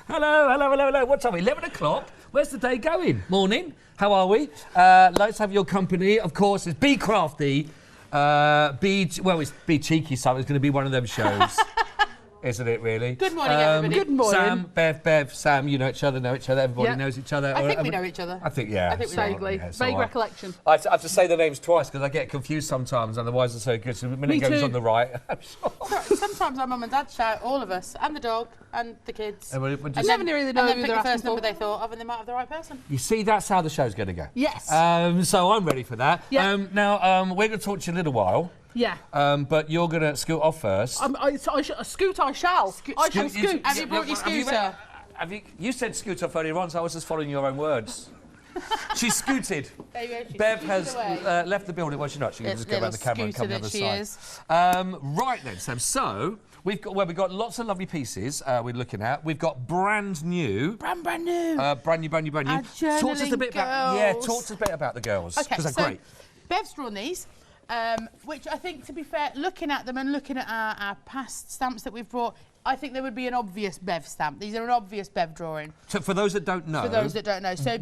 Hello, hello, hello, hello. What time? 11 o'clock? Where's the day going? Morning. How are we? Let's have your company. Of course, it's Bee Crafty. Well, it's Be Cheeky, so it's going to be one of them shows. Isn't it, really? Good morning, everybody. Good morning. Sam, Bev, Sam, you know each other. Everybody knows each other. I think we know each other. I think, yeah. I think we Vaguely. Yeah, Vague recollection. I have to say the names twice because I get confused sometimes, otherwise it's so good. So the minute it goes on the right, I'm sure. Sometimes our mum and dad shout, all of us, and the dog, and the kids. And And never really know then who pick they're the first asking number for. they thought of, and they might have the right person. You see, that's how the show's going to go. Yes. So I'm ready for that. Yeah. Now, we're going to talk to you a little while. Yeah. But you're going to scoot off first. Scoot I shall. I shall scoot. Have you brought your scooter? You said scoot off earlier on, so I was just following your own words. She scooted. There you go. Bev has left the building. Well, she's not. She can just go around the camera and come the other side. Right then, Sam. So we've got lots of lovely pieces we're looking at. We've got brand new. Brand new. Brand new. Our Talk to us a bit about. Yeah, talk to us a bit about the girls. Okay, because so they're great. Bev's drawn these. Which I think, to be fair, looking at them and looking at our past stamps that we've brought, I think there would be an obvious Bev stamp. These are an obvious Bev drawing. So for those that don't know. So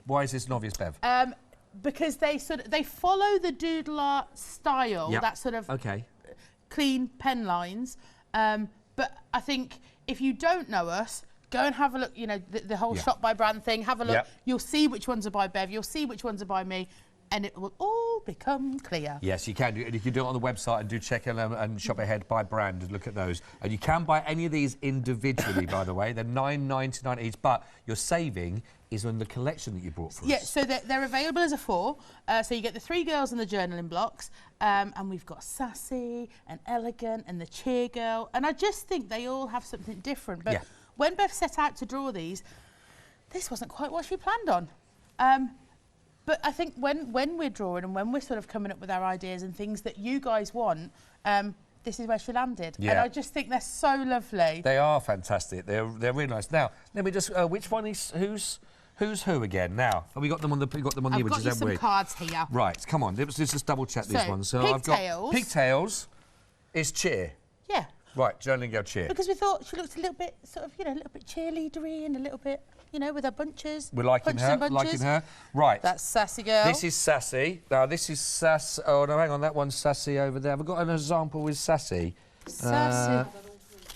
why is this an obvious Bev? Because they follow the doodle art style, that sort of clean pen lines. But I think if you don't know us, go and have a look. You know, the whole shop by brand thing. Have a look. Yep. You'll see which ones are by Bev. You'll see which ones are by me. And it will all become clear. Yes, you can do it. And you can do it on the website and do check and shop ahead by brand and look at those. And you can buy any of these individually, by the way. They're $9.99 each, but your saving is on the collection that you brought for us. Yeah, so they're available as a 4. So you get the 3 girls and the journaling blocks. And we've got Sassy and Elegant and the Cheer Girl. And I just think they all have something different. But when Bev set out to draw these, this wasn't quite what she planned on. But I think when we're drawing and when we're sort of coming up with our ideas and things that you guys want, this is where she landed. Yeah. And I just think they're so lovely. They are fantastic. They're really nice. Now, let me just which one is who's who again? Now, have we got them on the here, I've which got is you some cards here. Right, come on. Let's just double check these ones. So I've got Pigtails is Cheer. Yeah. Right, journaling girl Cheer. Because we thought she looked a little bit sort of, a little bit cheerleadery and a little bit, with her bunches. We're liking her. Right. That's Sassy Girl. This is Sassy. Now, this is Sass. Oh, no, hang on. That one's Sassy over there. Have we got an example with Sassy? Sassy.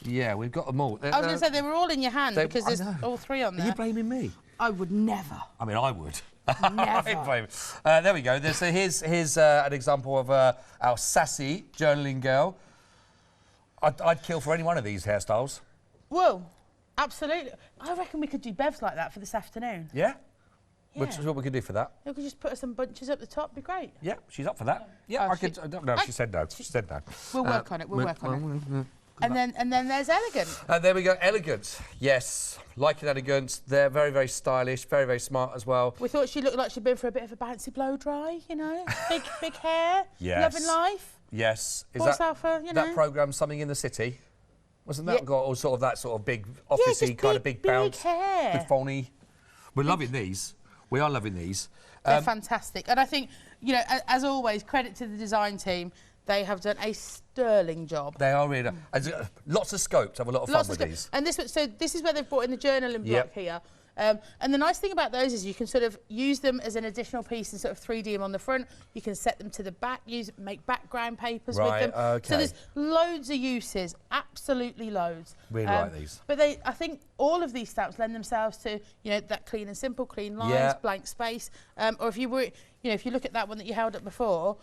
Yeah, we've got them all. I was going to say, they were all in your hand because there's all 3 on there. Are you blaming me? I would never. I mean, I would. Never. There we go. So here's an example of our Sassy journaling girl. I'd kill for any one of these hairstyles. Whoa. Absolutely. I reckon we could do Bevs like that for this afternoon. Yeah? Yeah. Which is what we could do for that. We could just put some bunches up the top. Be great. Yeah, she's up for that. Yeah, Oh, I could. No, she said no. She said no. We'll work on it. We'll work on it. And then there's Elegant. There we go. Elegant. Yes. Liking Elegant. They're very, very stylish. Very, very smart as well. We thought she looked like she'd been for a bit of a bouncy blow dry, big hair. Yes. Loving life. Yes. Is Voice alpha, that programme Something in the City? Wasn't that got all sort of that sort of big officey kind of big bounce? Big hair. Big phony. We're loving these. We are loving these. They're fantastic. And I think, as always, credit to the design team. They have done a sterling job. They are really. Lots of scope to have a lot of fun with these. And this is where they've brought in the journaling block here. And the nice thing about those is you can sort of use them as an additional piece and sort of 3D them on the front. You can set them to the back, make background papers with them. Okay. So there's loads of uses, absolutely loads. Really like these. But I think all of these stamps lend themselves to that clean and simple, clean lines, blank space. Or if you were, if you look at that one that you held up before,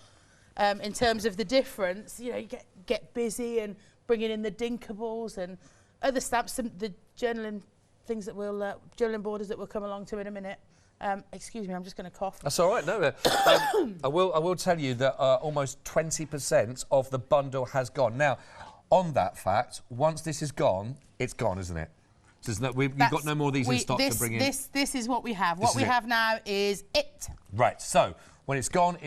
in terms of the difference, you get busy and bringing in the dinkables and other stamps, the journaling things that journaling borders that we'll come along to in a minute. Excuse me, I'm just going to cough. That's all right. No, I will tell you that almost 20% of the bundle has gone. Now, on that fact, once this is gone, it's gone, isn't it? You've got no more of these in stock to bring in. This is what we have. What we have now is it. Right. So when it's gone,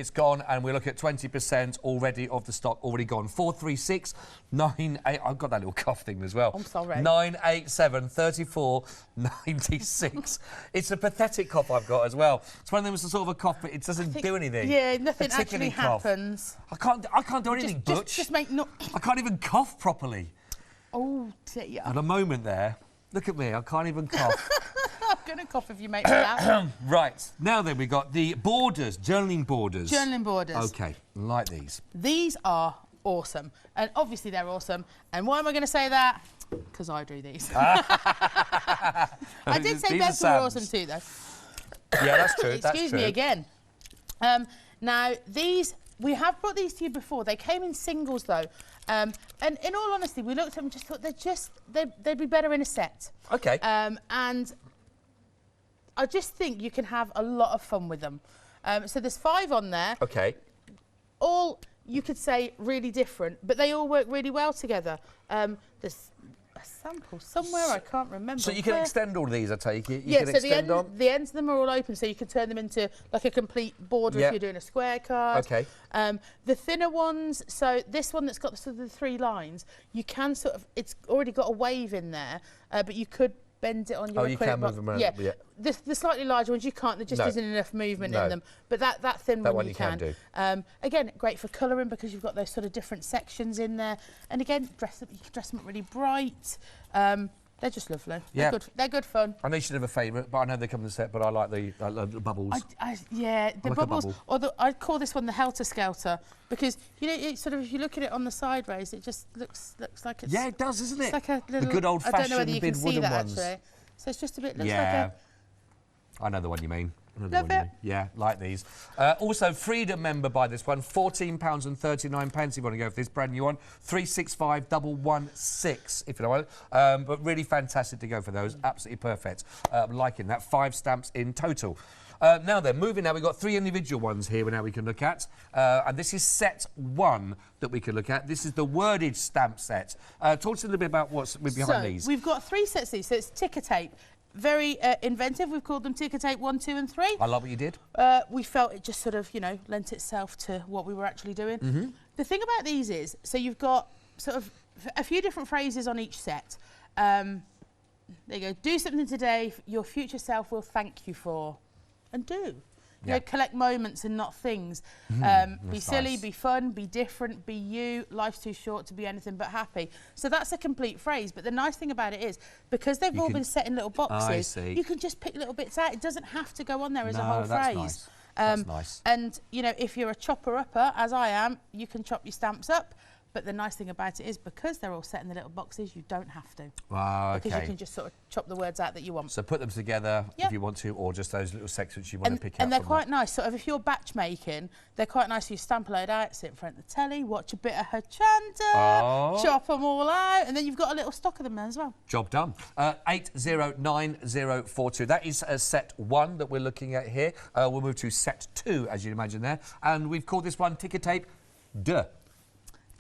and we look at 20% already of the stock already gone. 436 98. I've got that little cough thing as well. I'm sorry. 987 34 96. It's a pathetic cough I've got as well. It's one of them. It's a sort of a cough, but it doesn't do anything. Yeah, nothing actually happens. I can't do anything, Butch. Just make no. I can't even cough properly. Oh dear. At a moment there. Look at me, I can't even cough. I'm going to cough if you make me laugh. Right, now then we've got the borders, journaling borders. Journaling borders. OK, like these. These are awesome. And obviously they're awesome. And why am I going to say that? Because I do these. I did say Bev were awesome too, though. Yeah, that's true. Excuse me again. Now, these, we have brought these to you before. They came in singles, though. And in all honesty, we looked at them and just thought they'd be better in a set. OK. And I just think you can have a lot of fun with them. So there's 5 on there. OK. All, you could say, really different, but they all work really well together. There's a sample somewhere, I can't remember. So you can extend all these, I take it? Yeah, so the ends of them are all open, so you can turn them into like a complete border if you're doing a square card. OK. The thinner ones, so this one that's got sort of the 3 lines, you can sort of, it's already got a wave in there, but you could bend it on your acrylic. You can move them around. Yeah. The slightly larger ones you can't. There just isn't enough movement in them. But that thin one you can do. Again, great for colouring because you've got those sort of different sections in there. And again, you can dress them up really bright. They're just lovely. Yeah. They're good fun. I know you should have a favourite, but I know they come in the set, but I like the bubbles. Yeah, the like bubbles. Or I'd call this one the Helter Skelter because you know, it sort of if you look at it on the sideways, it just looks like it's. Yeah, it does, isn't it? It's like a little. The good old-fashioned I don't know whether you can big see wooden that ones. actually. So it's just a bit. Looks Yeah. like I know the one you mean. Love it. Yeah, like these. Also, Freedom member buy this one. £14.39 if you want to go for this. Brand new one. 365-116 if you know what. But really fantastic to go for those. Absolutely perfect. Liking that. 5 stamps in total. Now then, moving now, we've got 3 individual ones here now we can look at. And this is set 1 that we can look at. This is the Wordage Stamp Set. Talk to us a little bit about what's behind these. We've got 3 sets of these. So it's ticker tape. Very inventive. We've called them ticker tape 1, 2 and 3. I love what you did. We felt it just sort of, you know, lent itself to what we were actually doing. The thing about these is, so you've got sort of a few different phrases on each set. There you go. Do something today your future self will thank you for. And do. You know, collect moments and not things. Be silly, be fun, be different, be you. Life's too short to be anything but happy. So that's a complete phrase. But the nice thing about it is, because they've all been set in little boxes, you can just pick little bits out. It doesn't have to go on there as a whole phrase. Nice. That's nice. And, you know, if you're a chopper-upper, as I am, you can chop your stamps up. But the nice thing about it is, because they're all set in the little boxes, you don't have to. Because you can just sort of chop the words out that you want. So put them together if you want to, or just those little sections you want to pick out. And they're quite nice. Sort of if you're batch making, they're quite nice. You stamp a load out, sit in front of the telly, watch a bit of Hochanda, chop them all out, and then you've got a little stock of them there as well. Job done. 809042. That is set 1 that we're looking at here. We'll move to set 2, as you'd imagine there. And we've called this one ticker tape Duh.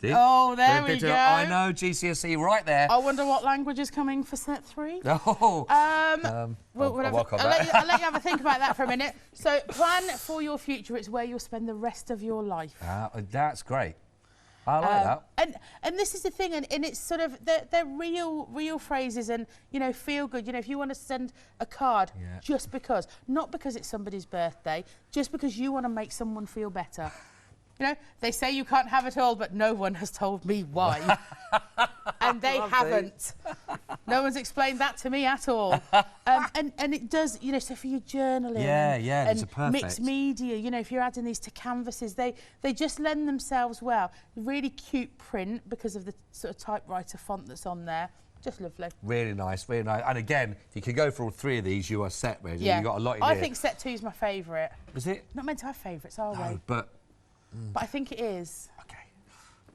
Oh, there we go. I know, GCSE right there. I wonder what language is coming for set 3. Oh. I'll let you have a think about that for a minute. So, plan for your future. It's where you'll spend the rest of your life. That's great. I like that. And this is the thing, and it's sort of they're real phrases, and you know, feel good. You know, if you want to send a card just because, not because it's somebody's birthday, just because you want to make someone feel better. You know, they say you can't have it all, but no one has told me why. And they haven't. No one's explained that to me at all. And it does, you know, so for your journaling and mixed media, you know, if you're adding these to canvases, they just lend themselves well. Really cute print because of the sort of typewriter font that's on there. Just lovely. Really nice, really nice. And again, if you can go for all 3 of these, you are set, really. You've got a lot in here. I think set 2 is my favourite. Is it? Not meant to have favourites, are we? But I think it is. Okay,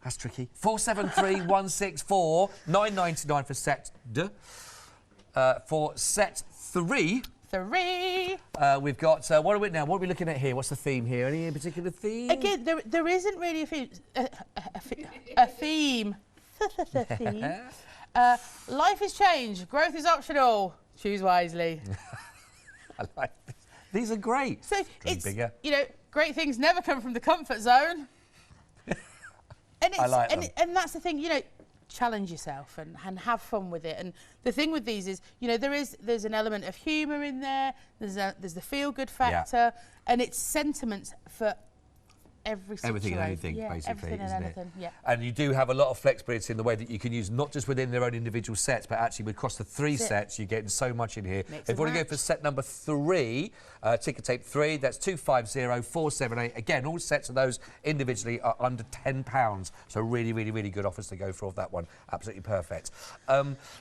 that's tricky. 473164, £9.99 for set D. For set 3. We've got, what are we now? What are we looking at here? What's the theme here? Any particular theme? Again, there isn't really a theme. A theme. Life is change. Growth is optional. Choose wisely. I like this. These are great. So it's bigger. You know, great things never come from the comfort zone. And I like them. And that's the thing, you know, challenge yourself and have fun with it. And the thing with these is, you know, there's an element of humour in there. There's the feel good factor, and it's sentiments for every situation. Everything and anything, basically, everything and isn't anything, it? yeah. And you do have a lot of flexibility in the way that you can use not just within their own individual sets, but actually across the 3 sets, you're getting so much in here. If you want to go for set number 3, ticker tape 3, that's 250478. Again, all sets of those individually are under £10. So really, really, really good offers to go for that one. Absolutely perfect.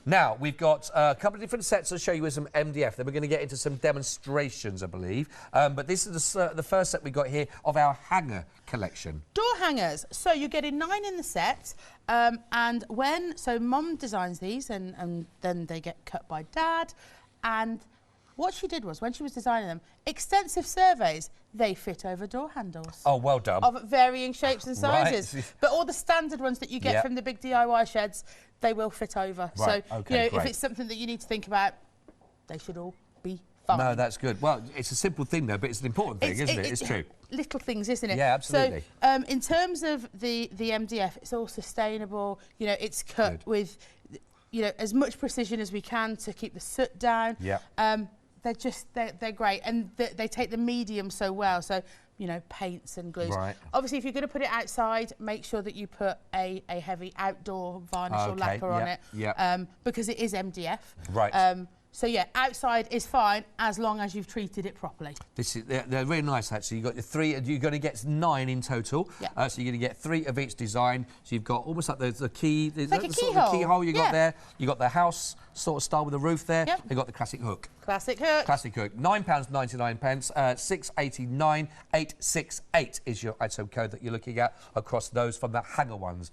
Now, we've got a couple of different sets to show you with some MDF. Then we're going to get into some demonstrations, I believe. But this is the first set we got here of our hanger collection. Door hangers. So you're getting 9 in the set. And so Mum designs these and then they get cut by Dad. And what she did was, when she was designing them, extensive surveys, they fit over door handles. Oh, well done. Of varying shapes and sizes. Right. But all the standard ones that you get from the big DIY sheds, they will fit over. Right. So, Okay, if it's something that you need to think about, they should all be fine. No, that's good. Well, it's a simple thing, though, but it's an important thing, isn't it? It's true. Little things, isn't it? Yeah, absolutely. So, in terms of the MDF, it's all sustainable. It's cut with, as much precision as we can to keep the soot down. Yeah. They're great, and they take the medium so well. So, paints and glues. Right. Obviously, if you're going to put it outside, make sure that you put a heavy outdoor varnish or lacquer on it. Yeah. Because it is MDF. Right. So yeah, outside is fine as long as you've treated it properly. They're really nice, actually. You've got the 3, you're going to get 9 in total. Yeah. So you're going to get 3 of each design. So you've got almost like the key, like a the keyhole you got there. You got the house sort of style with the roof there. Yep. You've got the classic hook. Classic hook. Classic hook. £9.99. £6.89.868 is your item code that you're looking at across those from the hanger ones.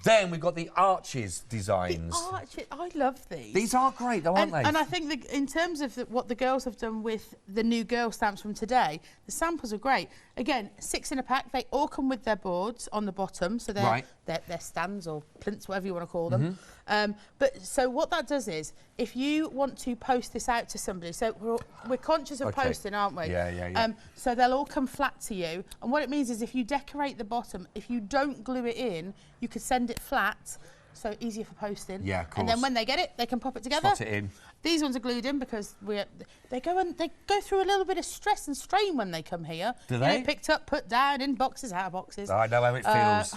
Then we've got the arches designs. The arches, I love these. These are great, though, aren't they? And I think that in terms of what the girls have done with the new girl stamps from today, the samples are great. Again, 6 in a pack. They all come with their boards on the bottom, so they're stands or plinths, whatever you want to call them. So what that does is, if you want to post this out to somebody, so we're conscious of posting, aren't we? Yeah. So they'll all come flat to you, and what it means is if you decorate the bottom, if you don't glue it in, you could send it flat, so easier for posting. Yeah, of course. And then when they get it, they can pop it together. Slot it in. These ones are glued in because they go through a little bit of stress and strain when they come here. Do they? Picked up, put down, in boxes, out of boxes. I know how it feels.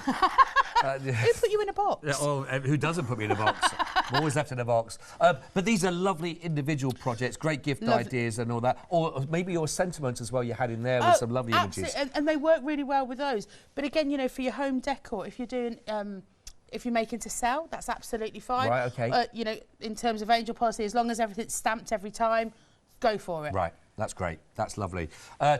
Who put you in a box? Who doesn't put me in a box? I'm always left in a box. But these are lovely individual projects, great gift ideas and all that. Or maybe your sentiments as well you had in there with some lovely images. And they work really well with those. But again, for your home decor, if you're doing... if you're making to sell, that's absolutely fine. Right, okay. In terms of angel policy, as long as everything's stamped every time, go for it. Right, that's great. That's lovely.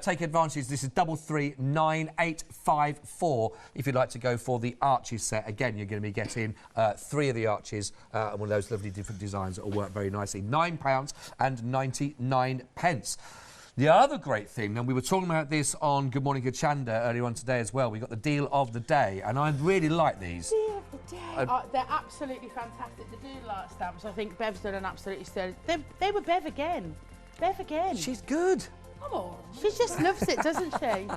Take advantage. This is 339,854 if you'd like to go for the arches set. Again, you're going to be getting 3 of the arches and one of those lovely different designs that will work very nicely. £9.99. The other great thing, and we were talking about this on Good Morning Hochanda earlier on today as well, we got the deal of the day, and I really like these. Deal of the day. They're absolutely fantastic. The doodle art stamps, I think Bev's done an absolutely sterling. They were Bev again. Bev again. She's good. Come on. She just loves it, doesn't she?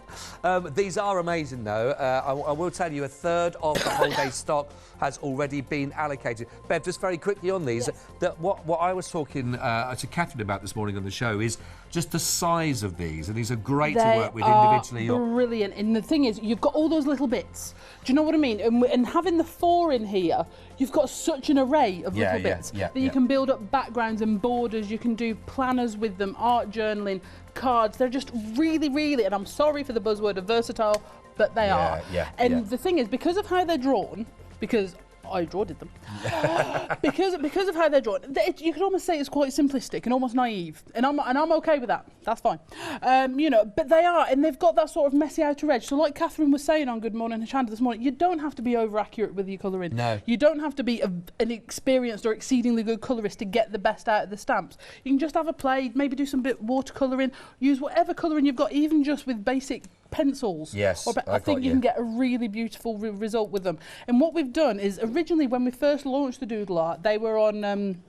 These are amazing, though. I will tell you, 1/3 of the whole day stock has already been allocated. Bev, just very quickly on these, what I was talking to Catherine about this morning on the show is just the size of these, and these are great to work with individually. Brilliant. And the thing is, you've got all those little bits. Do you know what I mean? And having the 4 in here, you've got such an array of little bits that you can build up backgrounds and borders. You can do planners with them, art journaling, cards. They're just really, really, and I'm sorry for the buzzword of versatile, but they are. And the thing is, because of how they're drawn, because I did them. because of how they're drawn, you could almost say it's quite simplistic and almost naive, and I'm okay with that. That's fine. But they are, and they've got that sort of messy outer edge. So like Catherine was saying on Good Morning Hochanda this morning, you don't have to be over accurate with your colouring. No. You don't have to be an experienced or exceedingly good colourist to get the best out of the stamps. You can just have a play, maybe do some bit watercolouring, use whatever colouring you've got, even just with basic pencils. Yes, I think you can get a really beautiful result with them. And what we've done is, originally when we first launched the doodle art, they were on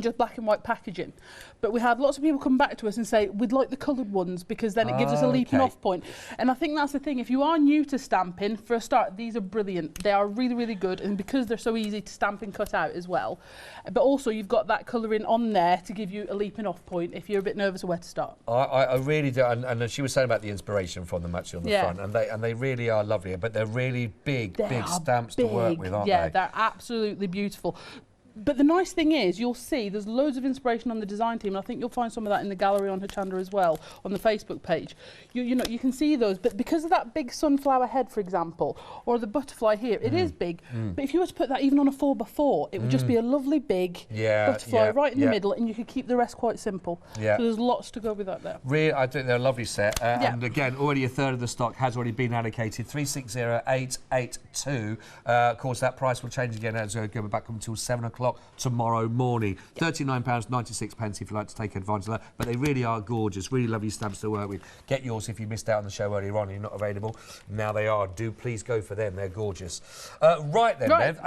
just black and white packaging. But we had lots of people come back to us and say, we'd like the coloured ones because then it gives us a leaping off point. And I think that's the thing. If you are new to stamping, for a start, these are brilliant. They are really, really good. And because they're so easy to stamp and cut out as well. But also you've got that colouring on there to give you a leaping off point if you're a bit nervous of where to start. I really do. And she was saying about the inspiration from them actually on the front. And they really are lovely. But they're really big stamps to work with, aren't they? Yeah, they're absolutely beautiful. But the nice thing is, you'll see there's loads of inspiration on the design team, and I think you'll find some of that in the gallery on Hochanda as well, on the Facebook page. You know, you can see those, but because of that big sunflower head, for example, or the butterfly here, it is big. But if you were to put that even on a 4x4, it would just be a lovely big butterfly right in the middle, and you could keep the rest quite simple. So there's lots to go with that there. Really, I think they're a lovely set. And again, already a third of the stock has already been allocated, 360882. Of course, that price will change again as we go back until 7 o'clock tomorrow morning. £39.96 if you'd like to take advantage of that. But they really are gorgeous, really lovely stamps to work with. Get yours if you missed out on the show earlier on and you're not available. Now they are. Do please go for them. They're gorgeous. Right then, Bev.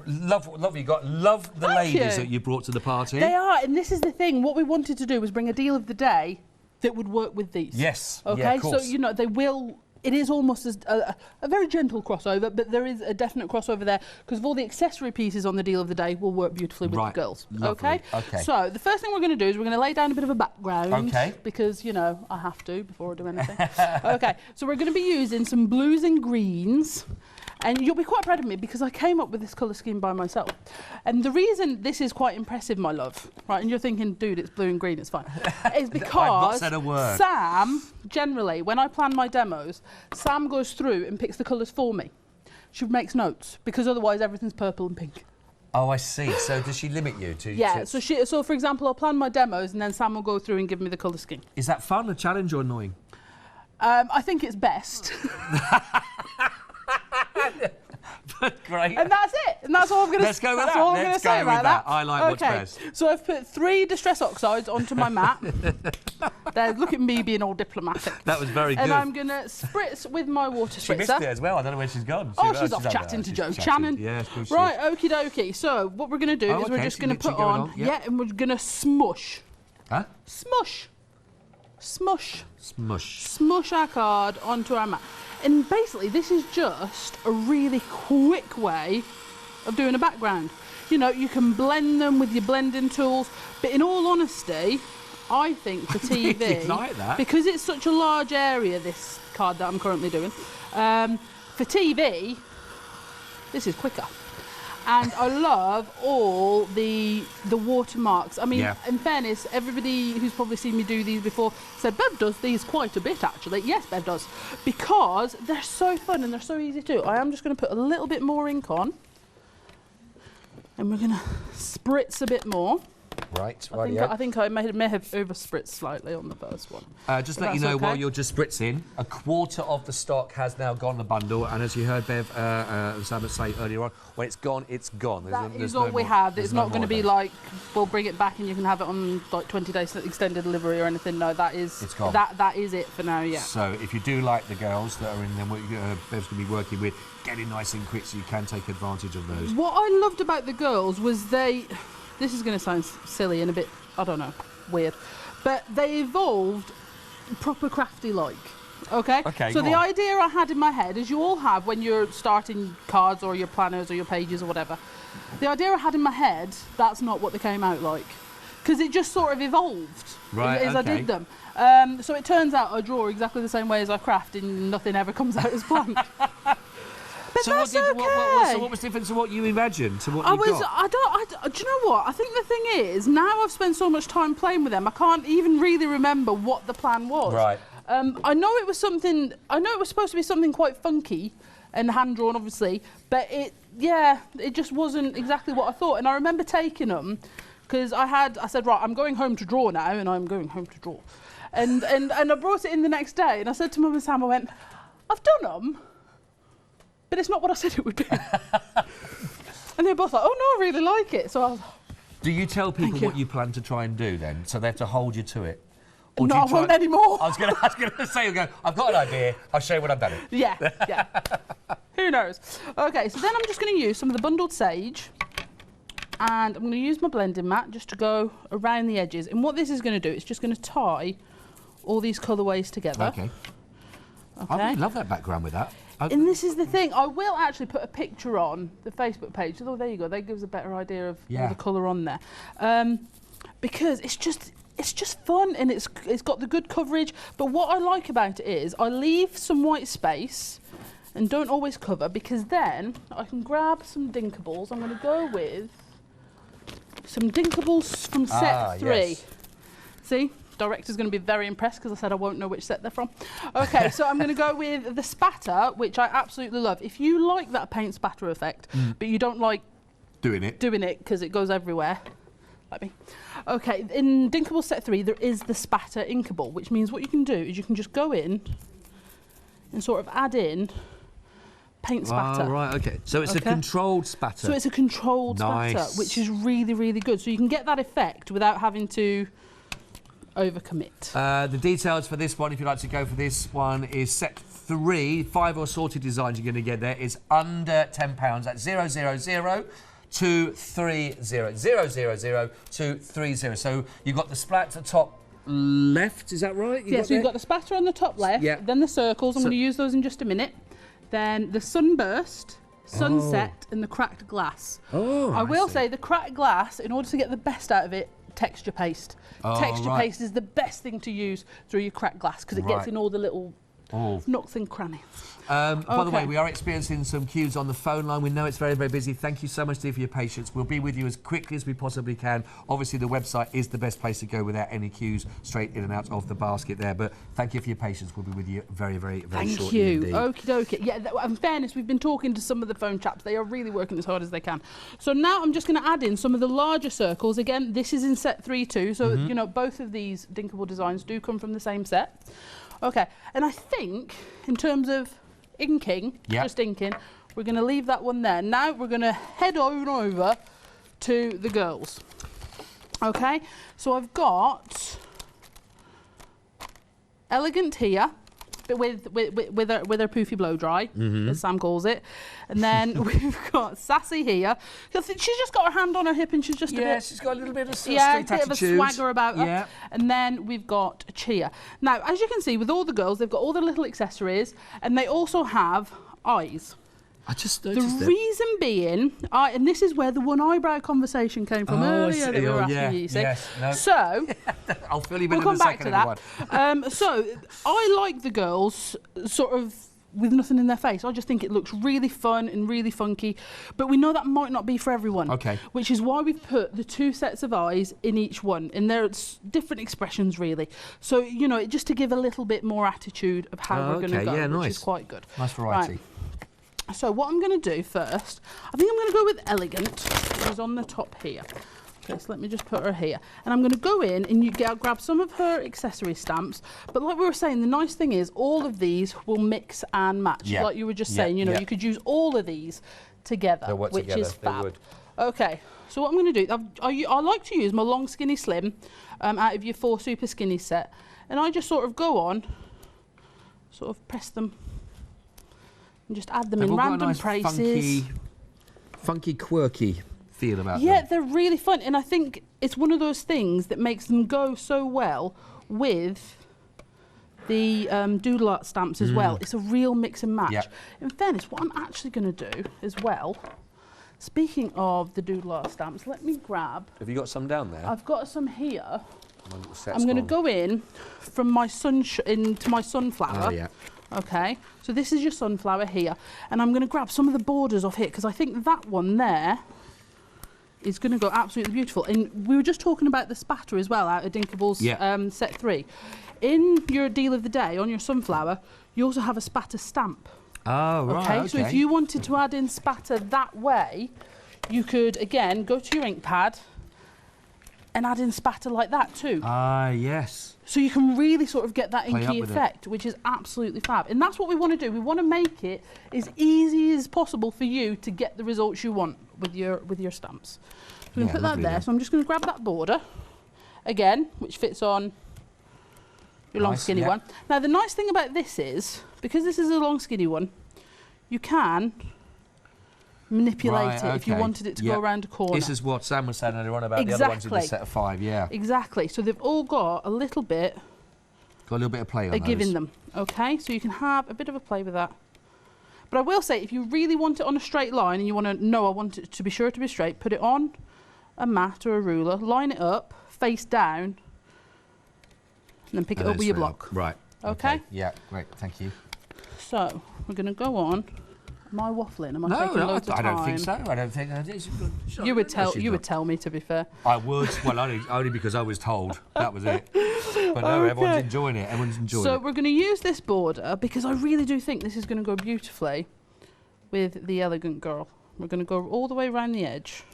Love you got. Love the ladies that you brought to the party. They are, and this is the thing. What we wanted to do was bring a deal of the day that would work with these. Yes. Okay. Yeah, of course. So you know they will. It is almost as a very gentle crossover, but there is a definite crossover there because of all the accessory pieces on the deal of the day will work beautifully with the girls. Lovely. Okay? So the first thing we're going to do is we're going to lay down a bit of a background because, you know, I have to before I do anything. Okay, so we're going to be using some blues and greens. And you'll be quite proud of me because I came up with this colour scheme by myself. And the reason this is quite impressive, my love, right, and you're thinking, dude, it's blue and green, it's fine, is because I've not said a word. Sam, generally, when I plan my demos, Sam goes through and picks the colours for me. She makes notes because otherwise everything's purple and pink. Oh, I see. So does she limit you to... Yeah, so for example, I'll plan my demos and then Sam will go through and give me the colour scheme. Is that fun, a challenge, or annoying? I think it's best. Great. And that's it. And that's all I'm going to say. Let's go with that's that. all I'm going to say about that. I like what's best. So I've put 3 distress oxides onto my mat. Look at me being all diplomatic. That was very good. And I'm going to spritz with my water spritzer. She missed it as well. I don't know where she's gone. She's off chatting to Joe Shannon. Yeah, right, okie dokie. So what we're going to do is we're just going to put on... and we're going to smush. Huh? Smush. Smush. Smush. Smush our card onto our mat. And basically, this is just a really quick way of doing a background. You know, you can blend them with your blending tools, but in all honesty, I think for TV, really like that. because it's such a large area, this card that I'm currently doing, for TV, this is quicker. And I love all the watermarks. I mean, in fairness, everybody who's probably seen me do these before said, Bev does these quite a bit, actually. Yes, Bev does. Because they're so fun and they're so easy to do. I am just going to put a little bit more ink on. And we're going to spritz a bit more. Right, I think I may have over-spritzed slightly on the first one. Just let you know, while you're just spritzing, a quarter of the stock has now gone the bundle, and as you heard Bev and Sam say earlier on, when it's gone, it's gone. There's all we have. It's not going to be like, we'll bring it back and you can have it on like 20 days extended delivery or anything. No, that is it's gone. That is it for now, yeah. So if you do like the girls that are in them, what Bev's going to be working with, get it nice and quick so you can take advantage of those. What I loved about the girls was this is going to sound silly and a bit, I don't know, weird, but they evolved proper crafty-like, okay? So the idea I had in my head, as you all have when you're starting cards or your planners or your pages or whatever, the idea I had in my head, that's not what they came out like, because it just sort of evolved as I did them. So it turns out I draw exactly the same way as I craft and nothing ever comes out as planned. But so that's what was different to what you imagined, to what you got? Do you know what? I think the thing is, now I've spent so much time playing with them, I can't even really remember what the plan was. Right. I know it was supposed to be something quite funky and hand-drawn, obviously, but it just wasn't exactly what I thought. And I remember taking them, because I said, right, I'm going home to draw now, and I'm going home to draw. And I brought it in the next day, and I said to Mum and Sam, I went, I've done them, but it's not what I said it would be. And they were both like, oh no, I really like it. So I was like, do you tell people what you plan to try and do then, so they have to hold you to it? Or no, I won't anymore. I was going to say, I've got an idea, I'll show you what I've done. Yeah. Who knows? Okay, so then I'm just going to use some of the bundled sage And I'm going to use my blending mat just to go around the edges. And what this is going to do, it's just going to tie all these colourways together. Okay. I really love that background with that. And this is the thing, I will actually put a picture on the Facebook page. Oh, there you go. That gives a better idea of all the colour on there. Because it's just fun, and it's got the good coverage. But what I like about it is I leave some white space and don't always cover, because then I can grab some Dinkables. I'm going to go with some Dinkables from set 3. Yes. See? Director's going to be very impressed because I said I won't know which set they're from. Okay, so I'm going to go with the spatter, which I absolutely love. If you like that paint spatter effect, but you don't like doing it because it goes everywhere, like me. Okay, in Dinkable set 3, there is the spatter inkable, which means what you can do is you can just go in and sort of add in paint spatter. Oh, right, okay. So it's a controlled spatter. So it's a controlled spatter, which is really, really good. So you can get that effect without having to overcommit. The details for this one, if you'd like to go for this one, is set 3. 5 assorted designs you're going to get there. Is under £10. That's 000 230 230. So you've got the splatter top left, is that right? So you've got the spatter on the top left, then the circles. I'm going to use those in just a minute. Then the sunburst, sunset, and the cracked glass. I will say the cracked glass, in order to get the best out of it, texture paste. Texture paste is the best thing to use through your cracked glass because it gets in all the little nooks and crannies. By the way, we are experiencing some queues on the phone line. We know it's very, very busy. Thank you so much, Steve, for your patience. We'll be with you as quickly as we possibly can. Obviously, the website is the best place to go without any queues straight in and out of the basket there. But thank you for your patience. We'll be with you very, very, very shortly indeed. Okie dokie. Yeah, in fairness, we've been talking to some of the phone chaps. They are really working as hard as they can. So now I'm just going to add in some of the larger circles. Again, this is in set 3 too. So, you know, both of these Dinkable designs do come from the same set. Okay, and I think in terms of inking, just inking, we're going to leave that one there. Now we're going to head on over to the girls. Okay, so I've got Elegant here, but with her poofy blow dry, as Sam calls it, and then we've got Sassy here. She's just got her hand on her hip and she's just a bit, she's got a little bit of street attitude. A bit of a swagger about her. And then we've got Chia. Now, as you can see, with all the girls, they've got all their little accessories, and they also have eyes. I just noticed the reason being, and this is where the one eyebrow conversation came from earlier that we were asking you, see? Yes, no. So, I'll fill you in a second. So, I like the girls sort of with nothing in their face. I just think it looks really fun and really funky, but we know that might not be for everyone. Okay. Which is why we've put the 2 sets of eyes in each one, and they're different expressions really. So, you know, just to give a little bit more attitude of how we're going to go, which is quite good. Nice variety. Right. So what I'm going to do first, I think I'm going to go with Elegant, which is on the top here. Okay, so let me just put her here. And I'm going to go in and grab some of her accessory stamps. But like we were saying, the nice thing is all of these will mix and match. Like you were just saying, you know, you could use all of these together, which is fab. Okay, so what I'm going to do, I like to use my long skinny slim out of your 4 super skinny set. And I just sort of go on, sort of press them, and just add them in random places. Funky, quirky feel about them. Yeah, they're really fun, and I think it's one of those things that makes them go so well with the doodle art stamps as well. It's a real mix and match. In fairness, what I'm actually going to do as well, speaking of the doodle art stamps, let me grab... Have you got some down there? I've got some here. I'm going to go in from my into my sunflower. Oh, yeah. Okay, so this is your sunflower here, and I'm going to grab some of the borders off here because I think that one there is going to go absolutely beautiful. And we were just talking about the spatter as well out of Dinkable's set 3. In your deal of the day on your sunflower, you also have a spatter stamp. Oh, right. Okay, so if you wanted to add in spatter that way, you could again go to your ink pad and add in spatter like that too. Yes. So you can really sort of get that inky effect, which is absolutely fab. And that's what we want to do. We want to make it as easy as possible for you to get the results you want with your stamps. So we're going to put that there. So I'm just going to grab that border, again, which fits on your long skinny one. Now the nice thing about this is, because this is a long skinny one, you can manipulate it if you wanted it to go around a corner. This is what Sam was saying earlier on about the other ones in the set of 5, yeah. Exactly. So they've all got a little bit. Got a little bit of play on those. Giving them, okay? So you can have a bit of a play with that. But I will say, if you really want it on a straight line and you want to know, I want it to be sure to be straight, put it on a mat or a ruler, line it up, face down, and then pick it up with your block. Right. Okay? Yeah, great, thank you. So, we're going to go on. Am I waffling? Am I taking loads of time? I don't think so. I don't think I did. You would tell me, to be fair. I would. Well, only because I was told. That was it. But no, everyone's enjoying it. Everyone's enjoying it. So we're going to use this border because I really do think this is going to go beautifully with the Elegant Girl. We're going to go all the way around the edge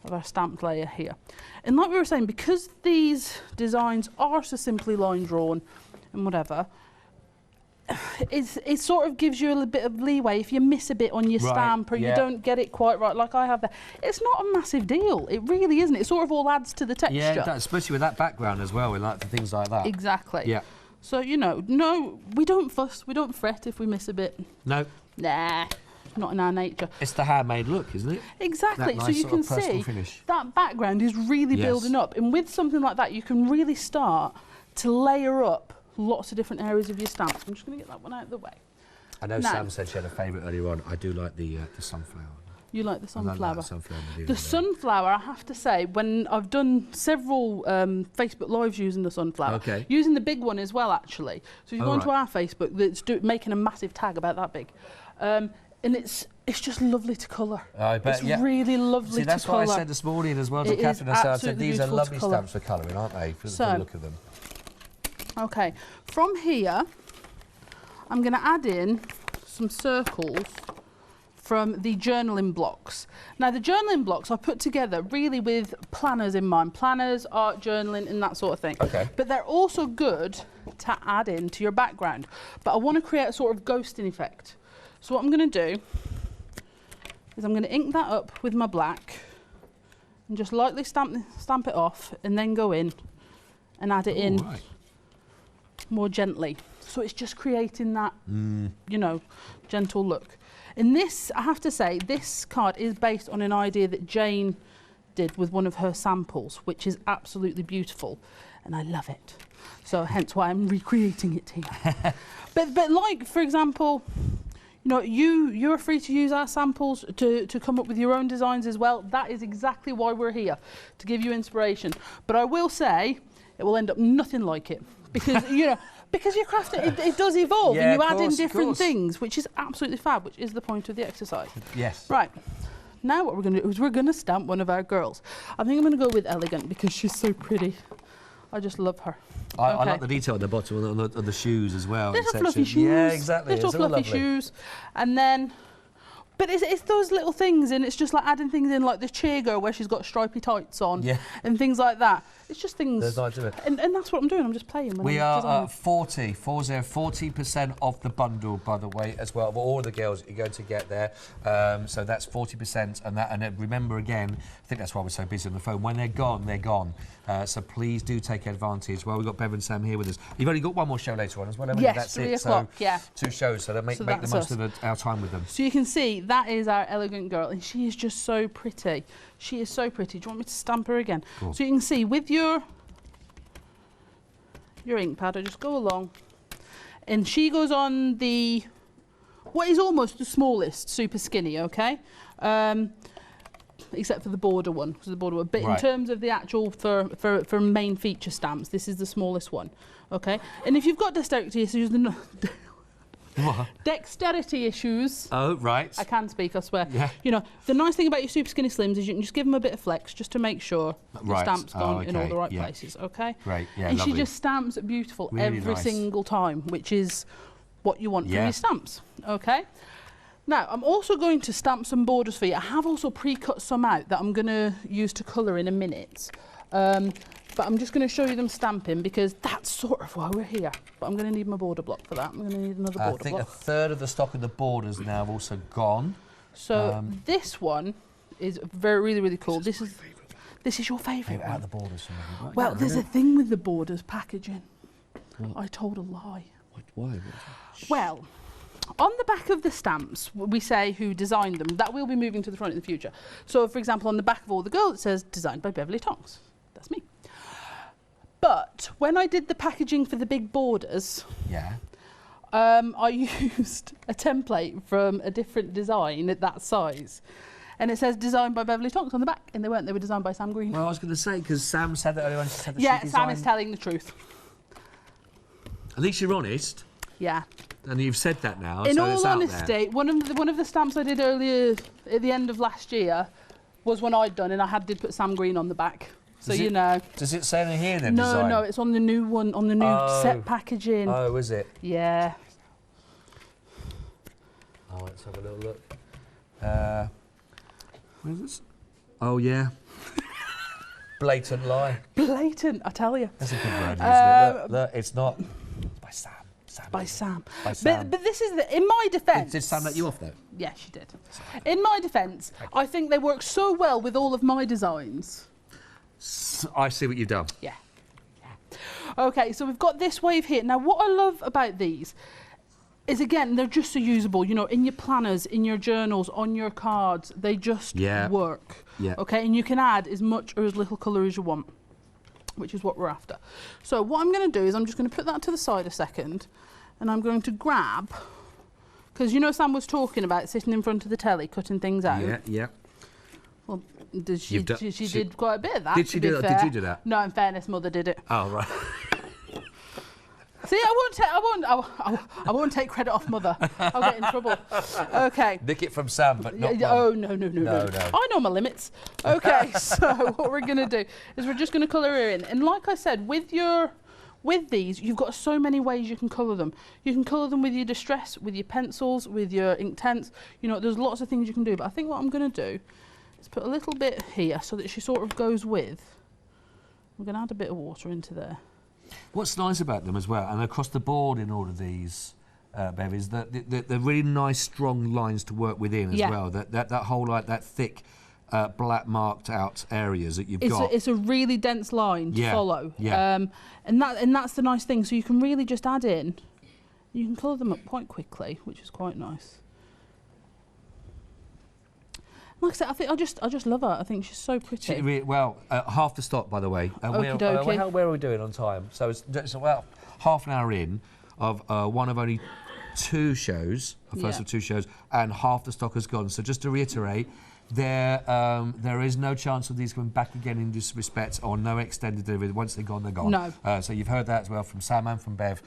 of our stamped layer here. And like we were saying, because these designs are so simply line drawn and whatever, it sort of gives you a little bit of leeway if you miss a bit on your stamp or you don't get it quite right, like I have there. It's not a massive deal. It really isn't. It sort of all adds to the texture. Yeah, it does, especially with that background as well, and like for things like that. Exactly. Yeah. So, you know, no, we don't fuss, we don't fret if we miss a bit. No. Nah, not in our nature. It's the handmade look, isn't it? Exactly. Nice so you can see that background is really building up. And with something like that, you can really start to layer up lots of different areas of your stamps. I'm just going to get that one out of the way. I know Sam said she had a favourite earlier on. I do like the sunflower. You like the sunflower? I like the sunflower. The sunflower, I have to say, when I've done several Facebook Lives using the sunflower, using the big one as well, actually. So if you go onto our Facebook, that's making a massive tag about that big. And it's just lovely to colour. I bet, it's really lovely to colour. That's what I said this morning as well to Catherine. I said these are lovely stamps for colouring, aren't they? For the look of them. Okay, from here, I'm going to add in some circles from the journaling blocks. Now, the journaling blocks I put together really with planners in mind. Planners, art journaling, and that sort of thing. Okay. But they're also good to add in to your background. But I want to create a sort of ghosting effect. So what I'm going to do is I'm going to ink that up with my black and just lightly stamp it off and then go in and add it in more gently. So it's just creating that, you know, gentle look. And this, I have to say, this card is based on an idea that Jane did with one of her samples, which is absolutely beautiful, and I love it. So hence why I'm recreating it here. but like, for example, you know, you're free to use our samples to come up with your own designs as well. That is exactly why we're here, to give you inspiration. But I will say, it will end up nothing like it. Because, you know, because your craft, it does evolve and you add in different things, which is absolutely fab, which is the point of the exercise. Yes. Right. Now what we're going to do is we're going to stamp one of our girls. I think I'm going to go with Elegant because she's so pretty. I just love her. I like the detail at the bottom of the shoes as well. Little fluffy shoes. Yeah, exactly. Little fluffy shoes. And then... But it's those little things, and it's just like adding things in, like this chair girl where she's got stripy tights on, and things like that. It's just things. And that's what I'm doing. I'm just playing. We are 40% off the bundle, by the way, as well, of all the girls that you're going to get there. So that's 40%, and remember again, I think that's why we're so busy on the phone. When they're gone, they're gone. So please do take advantage. Well, we've got Bev and Sam here with us. You've only got one more show later on as well, haven't you? Yes, 3 o'clock. So 2 shows, so make the most of our time with them. So you can see that is our Elegant Girl, and she is just so pretty. She is so pretty. Do you want me to stamp her again? Cool. So you can see with your ink pad, I just go along, and she goes on the what is almost the smallest super skinny, okay? Except for the border one, because the border one. But in terms of the actual for main feature stamps, this is the smallest one, okay? And if you've got dexterity issues, dexterity issues. Oh, right. I can speak, I swear. Yeah. You know, the nice thing about your super skinny slims is you can just give them a bit of flex just to make sure the stamp's gone in all the right places, okay? Great, yeah, and lovely. She just stamps beautiful really every single time, which is what you want from your stamps, okay? Now, I'm also going to stamp some borders for you. I have also pre-cut some out that I'm going to use to colour in a minute. But I'm just going to show you them stamping because that's sort of why we're here. But I'm going to need my border block for that. I'm going to need another border block. I think a third of the stock of the borders now have also gone. So this one is really, really cool. This is your favourite one. Out of the borders. Well, there's a thing with the borders packaging. What? I told a lie. Why? Well, On the back of the stamps, we say who designed them. That will be moving to the front in the future. So, for example, on the back of all the girls, it says designed by Beverly Tonks. That's me. But when I did the packaging for the big borders, I used a template from a different design at that size. And it says designed by Beverly Tonks on the back, and they weren't. They were designed by Sam Green. Well, I was going to say, because Sam said that earlier on. She said that yeah, she Sam is telling the truth. At least you're honest. Yeah. And you've said that now. In so all it's honesty, one of the stamps I did earlier at the end of last year was one I'd done, and I did put Sam Green on the back. So you know. Does it say in here then? No, design? no, it's on the new one, on the new set packaging. Oh, is it? Yeah. Oh, let's have a little look. Where is this? Oh yeah. Blatant lie. Blatant, I tell you. That's a good word, isn't it? Look, it's not. It's by Sam. By Sam. By Sam. But this is in my defence. Did Sam let you off though? Yeah, she did. In my defence, I think they work so well with all of my designs. I see what you've done. Yeah. Okay, so we've got this wave here. Now, what I love about these is, again, they're just so usable. You know, in your planners, in your journals, on your cards, they just work. Yeah. Okay, and you can add as much or as little colour as you want, which is what we're after. So what I'm going to do is I'm just going to put that to the side a second, and I'm going to grab, because you know Sam was talking about sitting in front of the telly, cutting things out. Yeah, yeah. Well, she did quite a bit of that. Did she do that? Did you do that? No, in fairness, Mother did it. Oh, right. See, I won't take credit off Mother. I'll get in trouble. Okay. Nick it from Sam, but not. Oh no. I know my limits. Okay, so what we're gonna do is we're just gonna colour her in, and like I said, with these, you've got so many ways you can colour them. You can colour them with your distress, with your pencils, with your Inktense. You know, there's lots of things you can do. But I think what I'm gonna do is put a little bit here so that she sort of goes with. We're gonna add a bit of water into there. What's nice about them as well, and across the board in all of these, Bev, is that they're really nice, strong lines to work within as well. That whole that thick, black marked out areas that you've got. It's a really dense line to follow. Yeah. And that's the nice thing. So you can really just add in. You can colour them up quite quickly, which is quite nice. Like I said, I just love her. I think she's so pretty. Well, half the stock, by the way. Okie dokie. Where are we doing on time? So it's well, half an hour in of one of only two shows, the first of two shows, and half the stock has gone. So just to reiterate, there is no chance of these coming back again in this respect, or no extended delivery. Once they're gone, they're gone. No. So you've heard that as well from Sam and from Bev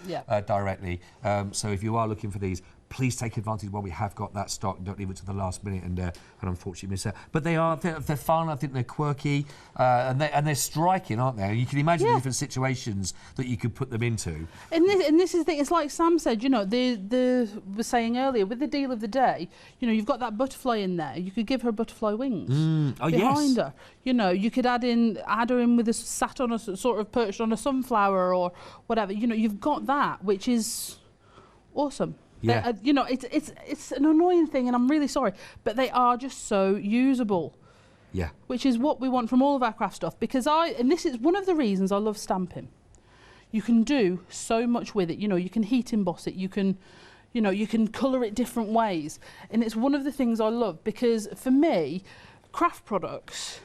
directly. So if you are looking for these, please take advantage while we have got that stock. Don't leave it to the last minute and unfortunately miss out. But they're fun. I think they're quirky and they're striking, aren't they? You can imagine the different situations that you could put them into. And this is the thing. It's like Sam said. You know, the was saying earlier with the deal of the day. You know, you've got that butterfly in there. You could give her butterfly wings behind her. You know, you could add her in with sat on a sort of perched on a sunflower or whatever. You know, you've got that, which is awesome. Yeah. You know, it's an annoying thing, and I'm really sorry, but they are just so usable. Yeah. Which is what we want from all of our craft stuff, because and this is one of the reasons I love stamping. You can do so much with it. You know, you can heat emboss it. You can colour it different ways, and it's one of the things I love, because for me, craft products,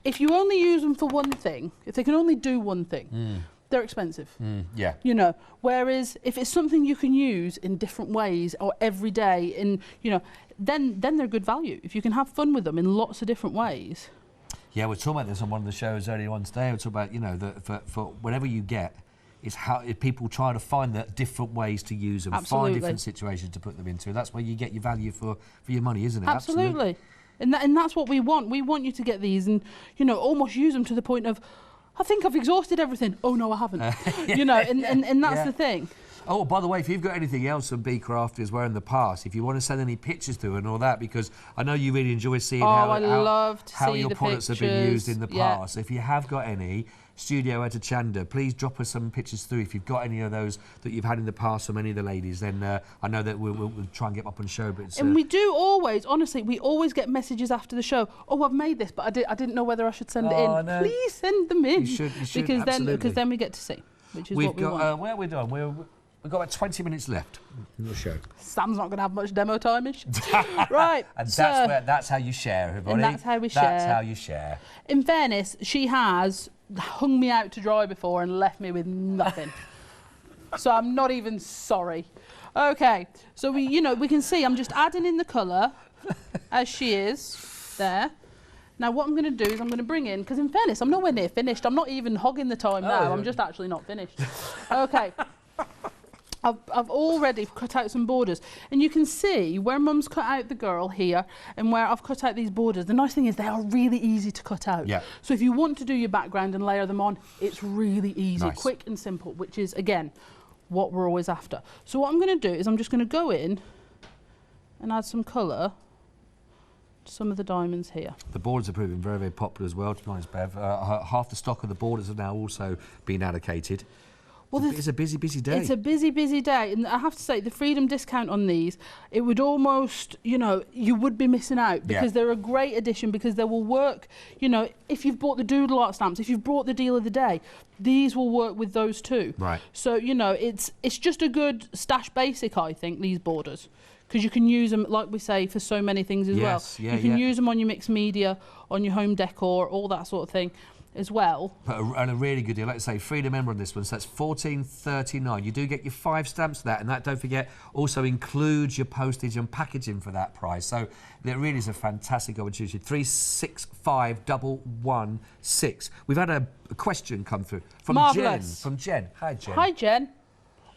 if you only use them for one thing, if they can only do one thing. They're expensive. Yeah. You know, whereas if it's something you can use in different ways or every day, then they're good value. If you can have fun with them in lots of different ways. Yeah, we're talking about this on one of the shows earlier on today. We're talking about, you know, for whatever you get, is how people try to find the different ways to use them, find different situations to put them into. That's where you get your value for your money, isn't it? Absolutely. And that's what we want. We want you to get these and, you know, almost use them to the point of, I think I've exhausted everything. Oh, no, I haven't. You know, and that's the thing. Oh, by the way, if you've got anything else from Bee Crafty as well in the past, if you want to send any pictures to and all that, because I know you really enjoy seeing how your products have been used in the past. If you have got any, Studio at Hochanda, please drop us some pictures through. If you've got any of those that you've had in the past from any of the ladies, then I know that we'll try and get up on show. But and we do always, honestly, we always get messages after the show. Oh, I've made this, but I didn't know whether I should send it in. No. Please send them in. You should, because then we get to see, which is what we want. Where are we doing? We've got about 20 minutes left in the show. Sam's not going to have much demo time-ish. Right. And that's how you share, everybody. And that's how we share. That's how you share. In fairness, she has hung me out to dry before and left me with nothing. So I'm not even sorry. Okay, so we can see I'm just adding in the colour as she is there. Now what I'm going to do is I'm going to bring in, because in fairness, I'm nowhere near finished. I'm not even hogging the time now. I'm just actually not finished. Okay. I've already cut out some borders, and you can see where Mum's cut out the girl here and where I've cut out these borders. The nice thing is they are really easy to cut out. Yeah. So if you want to do your background and layer them on, it's really easy, nice. Quick and simple, which is, again, what we're always after. So what I'm going to do is I'm just going to go in and add some colour to some of the diamonds here. The borders are proving very, very popular as well, to be honest, Bev. Half the stock of the borders have now also been allocated. Well, it's a busy, busy day. It's a busy, busy day. And I have to say, the Freedom discount on these, it would almost, you would be missing out because they're a great addition, because they will work, if you've bought the doodle art stamps, if you've bought the deal of the day, these will work with those too. Right. So, it's just a good stash basic, I think, these borders. Because you can use them, like we say, for so many things as well. Yeah, you can use them on your mixed media, on your home decor, all that sort of thing as well. And a really good deal. Like I say, Freedom member on this one, so that's $14.39. You do get your 5 stamps for that, and that, don't forget, also includes your postage and packaging for that price. So it really is a fantastic opportunity. 365116. We've had a question come through from Marvellous. Jen. Hi, Jen. Hi, Jen.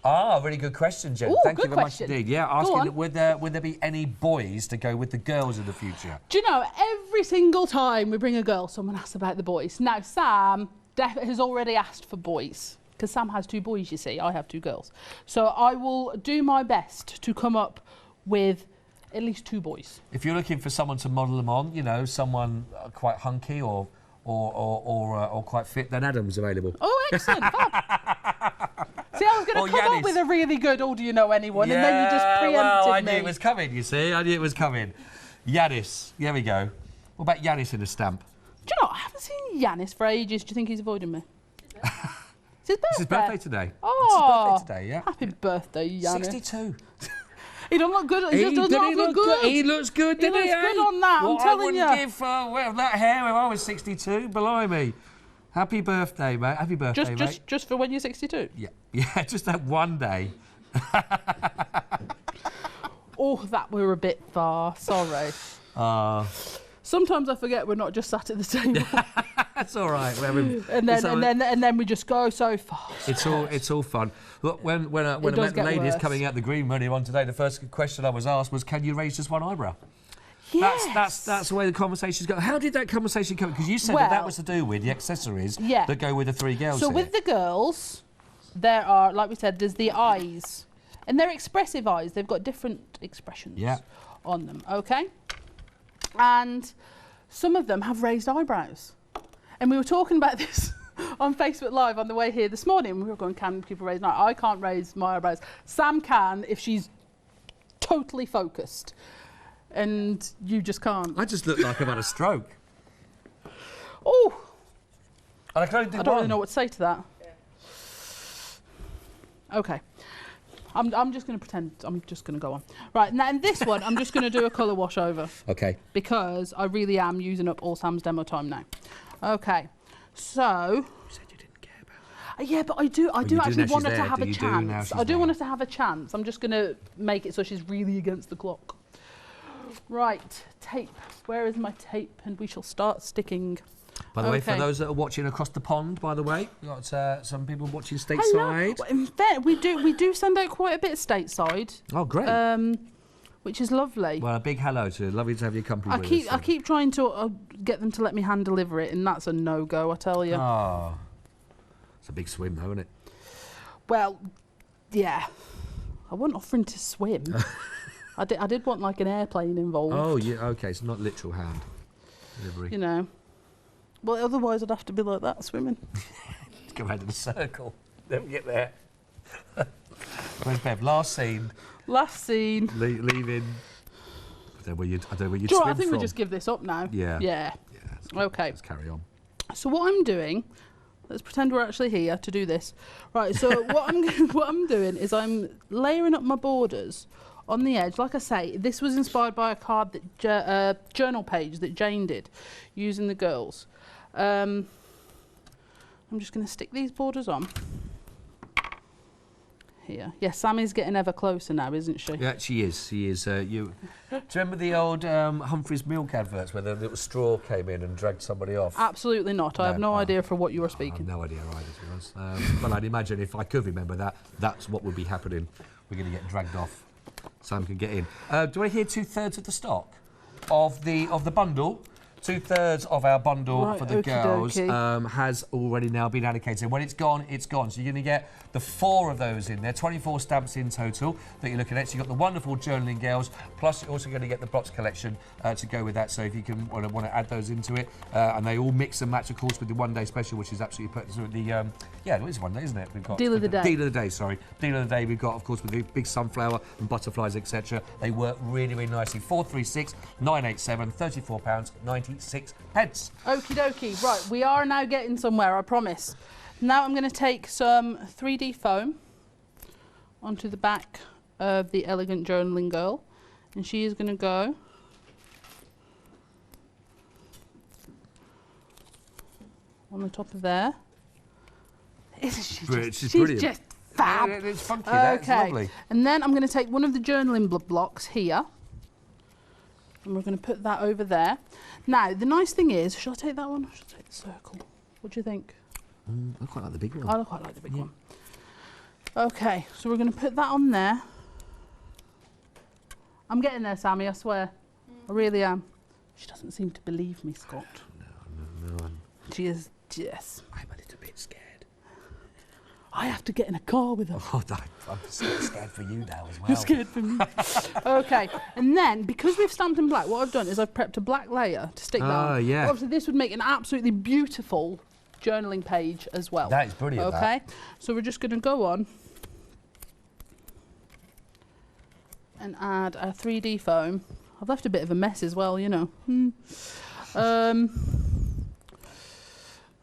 Ah, really good question, Jen. Ooh, Thank you good very question. much indeed. Yeah, asking would there be any boys to go with the girls in the future? Do you know, every single time we bring a girl, someone asks about the boys. Now, Sam has already asked for boys, because Sam has 2 boys, you see. I have 2 girls. So I will do my best to come up with at least 2 boys. If you're looking for someone to model them on, someone quite hunky or quite fit, then Adam's available. Oh, excellent. See, I was going to come up with a really good, do you know anyone? And then you just preempted well, I me. knew it was coming, you see. I knew it was coming. Yanis. Here we go. What about Yanis in a stamp? Do you know, I haven't seen Yanis for ages. Do you think he's avoiding me? It's his birthday. It's his birthday today. Oh. It's his birthday today, yeah. Happy birthday, Yanis. 62. He don't look good. He just does not look good. He looks good, doesn't he? He looks good on that, I'm telling you. I wouldn't give that hair if I was 62. Blimey. Happy birthday, mate. Happy birthday, mate. Just for when you're 62? Yeah, just that one day. Oh, that were a bit far. Sorry. Sometimes I forget we're not just sat at the table. That's all right. And then we just go so fast. It's all fun. Look, when I met the ladies coming out the green room on today, the first question I was asked was, "Can you raise just one eyebrow?" Yes. That's the way the conversations go. How did that conversation come? Because you said that was to do with the accessories that go with the 3 girls. So with the girls, there are, like we said, there's the eyes, and they're expressive eyes. They've got different expressions on them. Okay. And some of them have raised eyebrows. And we were talking about this on Facebook Live on the way here this morning. We were going, can people raise an eye? I can't raise my eyebrows. Sam can if she's totally focused. And you just can't. I just look like I've had a stroke. Oh! And I can only do I don't really know what to say to that. Yeah. Okay. I'm just going to pretend. I'm just going to go on. Right, now in this one, I'm just going to do a colour wash over. Okay. Because I really am using up all Sam's demo time now. Okay, so... You said you didn't care about it. Yeah, but I do actually want her to have a chance. I do want her there. to have a chance. I'm just going to make it so she's really against the clock. Right, tape. Where is my tape? And we shall start sticking. By the way, for those that are watching across the pond, by the way, we've got some people watching stateside. Hello. Well, in fact, we do send out quite a bit stateside. Oh, great. Which is lovely. Well, a big hello to you. Lovely to have your company with us. I keep trying to get them to let me hand deliver it, and that's a no-go, I tell you. Oh. It's a big swim, though, isn't it? Well, yeah. I wasn't offering to swim. I did want, like, an airplane involved. Oh, yeah, OK, it's not literal hand delivery. You know. Well, otherwise I'd have to be like that, swimming. Go around in a circle. Then we get there. Where's Bev? Last scene. Last scene. Leaving. I don't know where you'd swim I think from. we just give this up now. Yeah. Yeah. Okay. Let's carry on. So what I'm doing, Let's pretend we're actually here to do this. Right, so what I'm doing is I'm layering up my borders on the edge. Like I say, this was inspired by a card that journal page that Jane did using the girls. I'm just going to stick these borders on here. Yeah, Sammy's getting ever closer now, isn't she? Yeah, she is. She is. Do you remember the old Humphrey's Milk adverts where the little straw came in and dragged somebody off? Absolutely not. I have no idea for what you were speaking. I have no idea either, to be honest. But I'd imagine if I could remember that, that's what would be happening. We're going to get dragged off. Sam can get in. Do I hear 2/3 of the stock of the bundle? 2/3 of our bundle for the girls has already now been allocated. When it's gone, it's gone. So you're going to get the 4 of those in there, 24 stamps in total that you're looking at. So you've got the wonderful journaling girls, plus you're also going to get the box collection to go with that. So if you can want to add those into it, and they all mix and match, of course, with the one-day special, which is absolutely perfect. The yeah, it is one day, isn't it? We've got Deal of the day. Deal of the day, sorry. Deal of the day. We've got, of course, with the big sunflower and butterflies, etc. They work really, really nicely. 436 987 £34.96. Okie dokie. Right, we are now getting somewhere, I promise. Now I'm going to take some 3D foam onto the back of the Elegant Journaling Girl, and she is going to go on the top of there. She's brilliant. Just fab. It's funky, that's lovely. And then I'm going to take one of the journaling blocks here, and we're going to put that over there. Now, the nice thing is, shall I take that one or shall I take the circle? What do you think? I quite like the big one. I quite like the big one. Okay, so we're going to put that on there. I'm getting there, Sammy, I swear. I really am. She doesn't seem to believe me, Scott. No. She is, yes. I'm a little bit scared. I have to get in a car with her. Oh, I'm scared for you now as well. You're scared for me. Okay, and then because we've stamped in black, what I've done is I've prepped a black layer to stick that on. Yeah. Obviously, this would make an absolutely beautiful journaling page as well. That is brilliant. Okay, so we're just going to go on and add our 3D foam. I've left a bit of a mess as well, you know.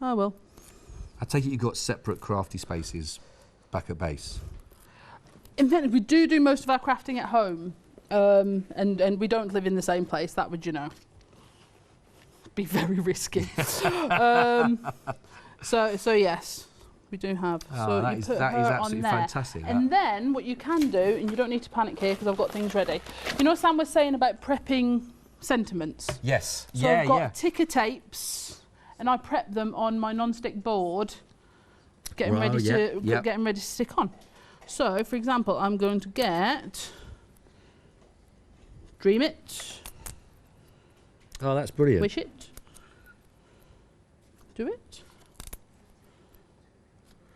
Oh well. I take it you've got separate crafty spaces back at base. In fact, we do most of our crafting at home, and we don't live in the same place. That would, you know, be very risky. So yes, we do have. So that is absolutely fantastic. And then what you can do, and you don't need to panic here because I've got things ready. You know, Sam was saying about prepping sentiments. Yes. So I've got ticker tapes, and I prep them on my non-stick board, getting ready to stick on. So, for example, I'm going to get Dream It. Oh, that's brilliant. Wish It. Do It.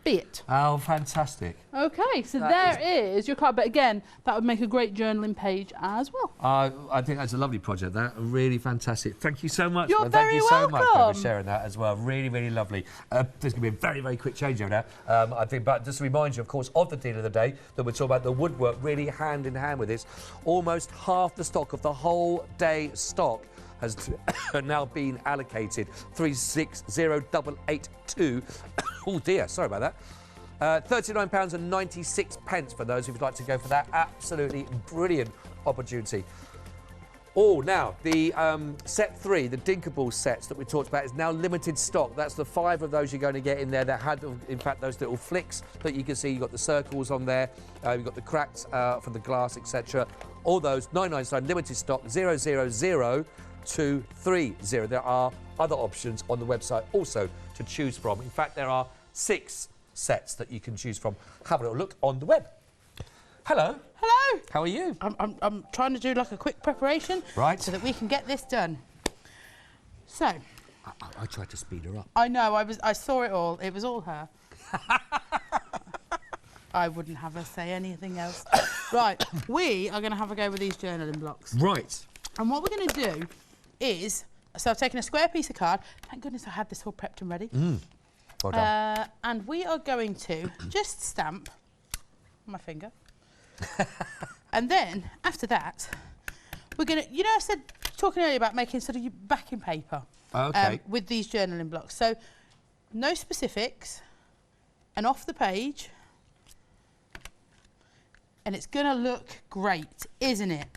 Be It. Oh, fantastic. Okay, so there is your card. But again, that would make a great journaling page as well. I think that's a lovely project, that. Really fantastic. Thank you so much. You're Thank you so much for welcome. sharing that as well. Really, really lovely. There's going to be a very, very quick changeover now. I think, but just to remind you, of course, of the deal of the day, that we're talking about the woodwork really hand in hand with this. Almost half the stock of the whole day stock has now been allocated. 360882. Oh dear, sorry about that. £39.96 for those who'd like to go for that. Absolutely brilliant opportunity. Oh, now, the set 3, the Dinkable sets that we talked about, is now limited stock. That's the 5 of those you're going to get in there that had, in fact, those little flicks that you can see. You've got the circles on there. You've got the cracks from the glass, etc. All those, 9.99 limited stock, 000230. There are other options on the website also to choose from. In fact, there are 6 sets that you can choose from. Have a little look on the web. Hello. Hello. How are you? I'm trying to do like a quick preparation, right, so that we can get this done. So. I tried to speed her up. I know. I saw it all. It was all her. I wouldn't have her say anything else. Right. We are going to have a go with these journaling blocks. Right. And what we're going to do is, so I've taken a square piece of card. Thank goodness I had this all prepped and ready. Well done. And we are going to just stamp my finger. And then, after that, we're going to, you know, I said, talking earlier about making sort of your backing paper Okay. with these journaling blocks. So no specifics, and off the page, and it's going to look great, isn't it?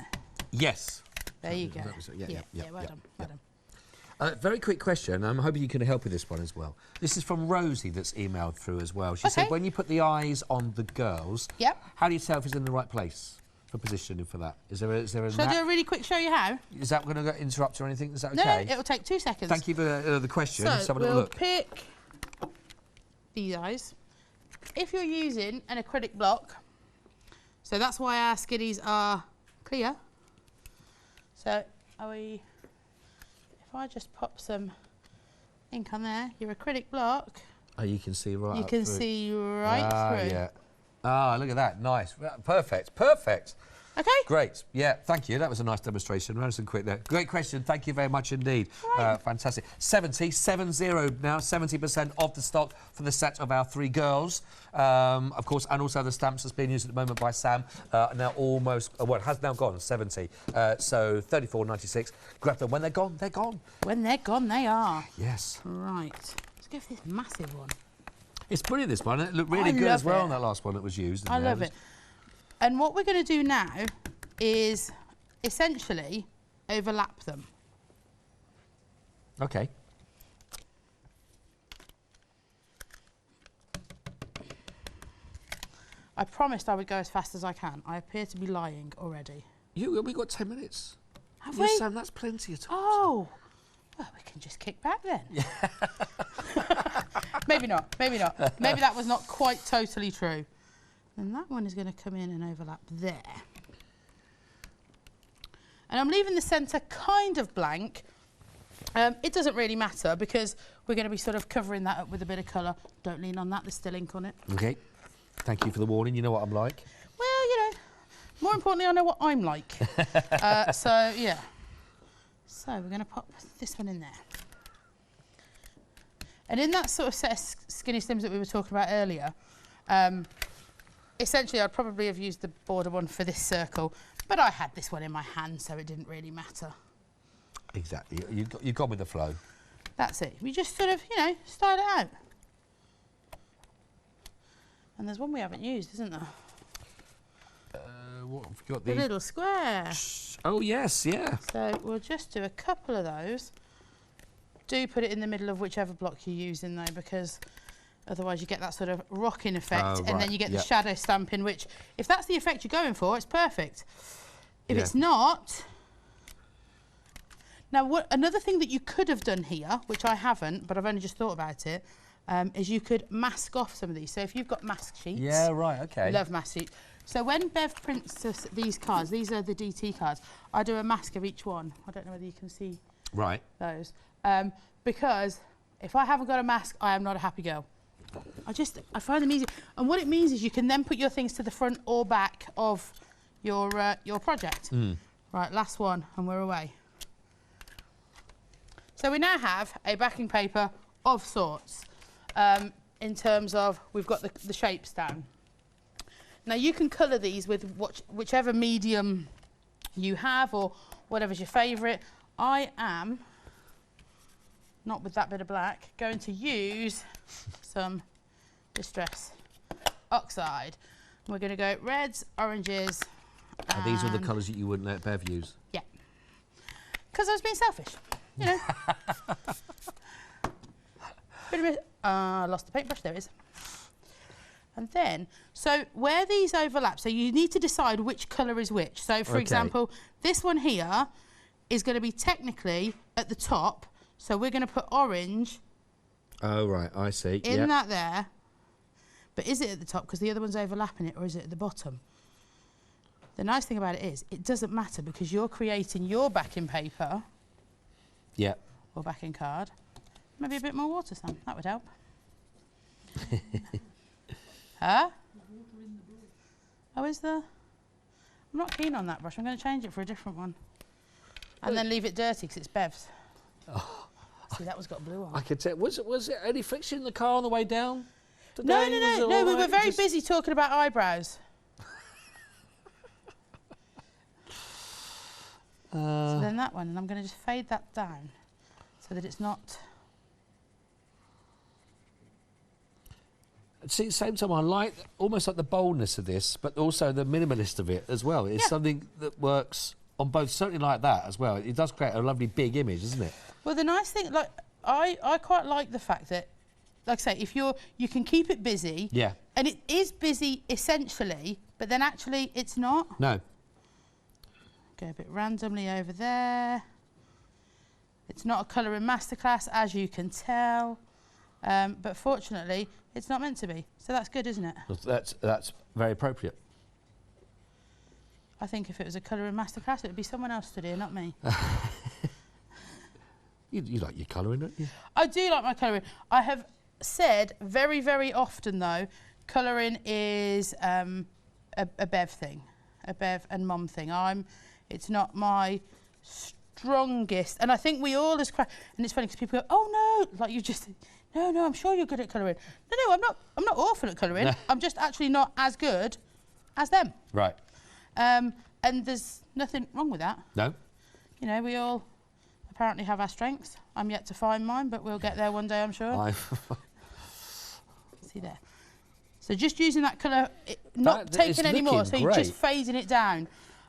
Yes. There you go. Yeah, well done, well done. Very quick question. I'm hoping you can help with this one as well. This is from Rosie that's emailed through as well. She said, when you put the eyes on the girls, how do you tell if it's in the right place for positioning for that? Is there a Shall I do a really quick show you how? Is that going to interrupt or anything? Is that okay? No, it'll take 2 seconds. Thank you for the question. So Let's have a little we'll look. pick these eyes. If you're using an acrylic block, so that's why our skiddies are clear. So if I just pop some ink on there, your acrylic block. Oh, you can see right. You can see right through. Yeah. Ah, look at that. Nice. Perfect. Perfect. Okay. Great. Yeah, thank you. That was a nice demonstration. Run some quick there. Great question. Thank you very much indeed. Right. Fantastic. 70 now, 70% of the stock for the set of our 3 girls. Of course, and also the stamps that's being used at the moment by Sam. Now almost, well, it has now gone, 70. So 34.96. Grab them. When they're gone, they're gone. When they're gone, they are. Yes. Right. Let's go for this massive one. It's brilliant, this one. It looked really good as well on that last one that was used. I love it. And what we're going to do now is essentially overlap them. Okay. I promised I would go as fast as I can. I appear to be lying already. We've got 10 minutes. Have yes, we? Sam, that's plenty of time. Oh. Well, we can just kick back then. Maybe not. Maybe not. Maybe that was not quite totally true. And that one is going to come in and overlap there. And I'm leaving the centre kind of blank. It doesn't really matter because we're going to be sort of covering that up with a bit of colour. Don't lean on that, there's still ink on it. Okay. Thank you for the warning. You know what I'm like. Well, you know, more importantly, I know what I'm like. So, yeah. So we're going to pop this one in there. And in that sort of set of skinny slims that we were talking about earlier, essentially I'd probably have used the border one for this circle, but I had this one in my hand, so it didn't really matter. Exactly. You've gone with the flow. That's it. We just sort of, you know, style it out. And there's one we haven't used, isn't there? What have we got? The little square. Oh, yes, yeah. So we'll just do a couple of those. Do put it in the middle of whichever block you're using, though, because otherwise you get that sort of rocking effect, and then you get the shadow stamping, which, if that's the effect you're going for, it's perfect. If it's not... Now, another thing that you could have done here, which I haven't, but I've only just thought about it, is you could mask off some of these. So if you've got mask sheets... Yeah, right, OK. Love mask sheets. So when Bev prints us these cards, these are the DT cards, I do a mask of each one. I don't know whether you can see those. Because if I haven't got a mask, I am not a happy girl. I find them easy. And what it means is you can then put your things to the front or back of your project. Right, last one, and we're away. So we now have a backing paper of sorts, in terms of we've got the shapes down. Now you can colour these with whichever medium you have or whatever's your favourite. I am, not with that bit of black, going to use some Distress Oxide. We're going to go reds, oranges. And these are the colours that you wouldn't let Bev use? Yeah. Because I was being selfish, you know. I lost the paintbrush, there it is. And then, so where these overlap, so you need to decide which colour is which. So, for example, this one here is going to be technically at the top. So we're going to put orange. Oh, right, I see. In that there. But is it at the top because the other one's overlapping it, or is it at the bottom? The nice thing about it is it doesn't matter because you're creating your backing paper. Yeah. Or backing card. Maybe a bit more water, Sam. That would help. Huh? Oh, is there? I'm not keen on that brush. I'm going to change it for a different one. And then leave it dirty because it's Bev's. Oh. See, that one's got blue on. I could tell. Was it any friction in the car on the way down today? No, we were very busy talking about eyebrows. So then that one, and I'm going to just fade that down so that it's not... See, at the same time, I like almost like the boldness of this, but also the minimalist of it as well. It's something that works on both, certainly like that as well. It does create a lovely big image, doesn't it? Well, the nice thing, like, I quite like the fact that, like I say, if you can keep it busy. Yeah. And it is busy essentially, but then actually it's not. No. Go a bit randomly over there. It's not a colouring masterclass, as you can tell. But fortunately, it's not meant to be. So that's good, isn't it? That's very appropriate. I think if it was a colouring masterclass, it would be someone else stood here, not me. You like your colouring, don't you? I do like my colouring. I have said very, very often, though, colouring is a Bev thing, a Bev and Mum thing. It's not my strongest, and I think we all as and it's funny because people go, "Oh no," like you just. No, I'm sure you're good at colouring. No, I'm not awful at colouring. No. I'm just actually not as good as them. Right. And there's nothing wrong with that. No. You know, we all apparently have our strengths. I'm yet to find mine, but we'll get there one day, I'm sure. See there. So just using that colour, not taking any more, so you're just phasing it down.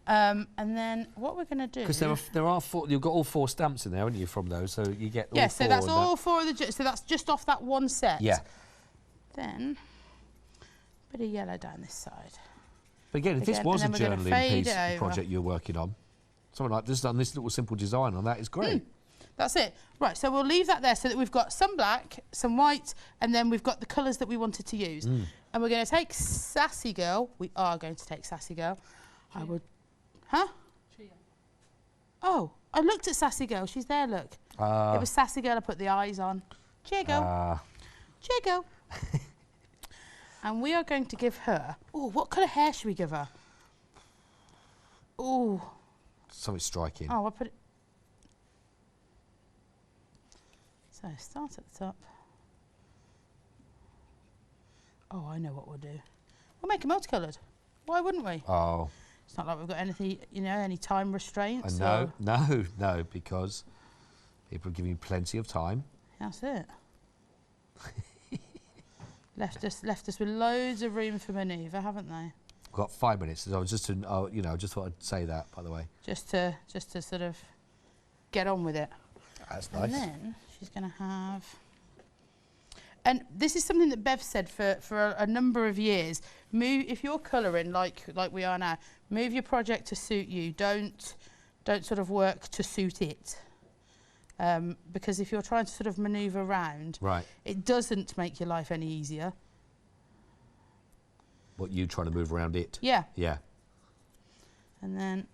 And then what we're going to do... Because there are four, you've got all 4 stamps in there, haven't you, from those? So you get all 4. Yeah, so that's all 4 of the... So that's just off that one set. Yeah. Then, a bit of yellow down this side. But again, if this was a journaling piece project you're working on, something like this, done this little simple design on that is great. That's it. Right, so we'll leave that there so that we've got some black, some white, and then we've got the colours that we wanted to use. And we're going to take Sassy Girl. We are going to take Sassy Girl. I would... Huh? Chia. Oh, I looked at Sassy Girl. She's there, look. It was Sassy Girl I put the eyes on. Chia Girl. Chia Girl. And we are going to give her... Oh, what colour hair should we give her? Oh. Something striking. Oh, I'll put it... So, start at the top. Oh, I know what we'll do. We'll make it multicoloured. Why wouldn't we? Oh. It's not like we've got anything, you know, any time restraints. No, because people are giving you plenty of time. That's it. left us with loads of room for manoeuvre, haven't they? We've got 5 minutes. So I was just, just thought I'd say that, by the way. Just to sort of get on with it. That's nice. And then she's going to have... And this is something that Bev said for a number of years. If you're colouring like we are now, move your project to suit you. Don't sort of work to suit it. Because if you're trying to sort of manoeuvre around, it doesn't make your life any easier. What, you trying to move around it? Yeah. Yeah. And then...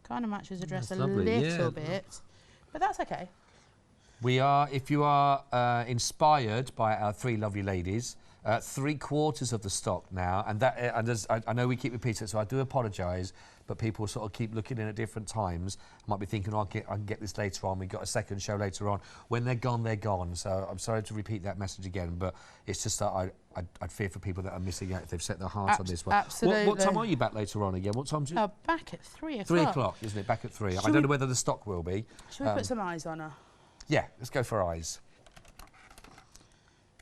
kind of matches the dress a little bit, but that's okay. We are, if you are inspired by our 3 lovely ladies, 3/4 of the stock now, and that I know we keep repeating it, so I do apologise, but people sort of keep looking in at different times. Might be thinking, I can get this later on. We've got a second show later on. When they're gone, they're gone. So I'm sorry to repeat that message again, but it's just that I'd fear for people that are missing out if they've set their hearts on this one. Absolutely. What time are you back later on again? What time do you... back at 3 o'clock. 3 o'clock, isn't it? Back at 3. I don't know whether the stock will be. Should we put some eyes on her? Yeah, let's go for eyes.